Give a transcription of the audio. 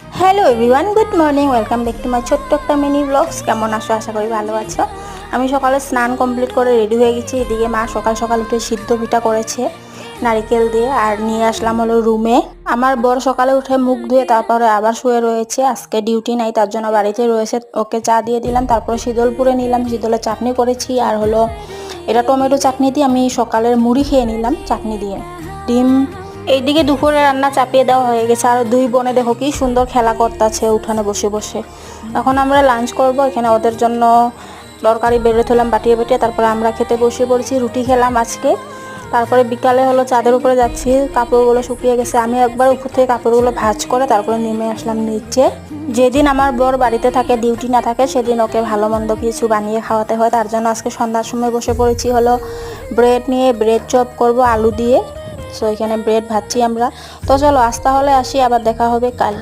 Hello everyone, good morning. Welcome back to my ছোট্ট একটা mini blogs. কেমন আছো? আশা করি ভালো আছো। আমি সকালে স্নান কমপ্লিট করে রেডি হয়ে গেছি। এদিকে মা সকাল সকাল উঠে সিদ্ধ পিঠা করেছে নারিকেল দিয়ে, আর নিয়ে আসলাম হলো রুমে। আমার বর সকালে উঠে মুখ ধুয়ে তারপরে আবার শুয়ে রয়েছে, আজকে ডিউটি নাই, তার জন্য বাড়িতে রয়েছে। ওকে চা দিয়ে দিলাম, তারপরে শীতলপুরে নিলাম, শীতলের চাটনি করেছি। আর হলো এটা টমেটো চাটনি দিয়ে আমি সকালের মুড়ি খেয়ে নিলাম চাটনি দিয়ে ডিম। এইদিকে দুপুরে রান্না চাপিয়ে দেওয়া হয়ে গেছে, আর দুই বোনে দেখো কি সুন্দর খেলা করতেছে উঠানে বসে বসে। এখন আমরা লাঞ্চ করব। এখানে ওদের জন্য তরকারি বেড়ে তুললাম বাটিয়ে বাটিয়ে, তারপরে আমরা খেতে বসে পড়েছি। রুটি খেলাম আজকে। তারপরে বিকালে হলো চাঁদের উপরে যাচ্ছি, কাপড়গুলো শুকিয়ে গেছে। আমি একবার উপর থেকে কাপড়গুলো ভাঁজ করে তারপরে নেমে আসলাম নিচে। যেদিন আমার বর বাড়িতে থাকে, ডিউটি না থাকে, সেদিন ওকে ভালো মন্দ কিছু বানিয়ে খাওয়াতে হয়। তার জন্য আজকে সন্ধ্যার সময় বসে পড়েছি হলো ব্রেড নিয়ে, ব্রেড চপ করব আলু দিয়ে। সো এখানে ব্রেড ভাজছি আমরা। তো চলো আজ তাহলে আসি, আবার দেখা হবে কাল।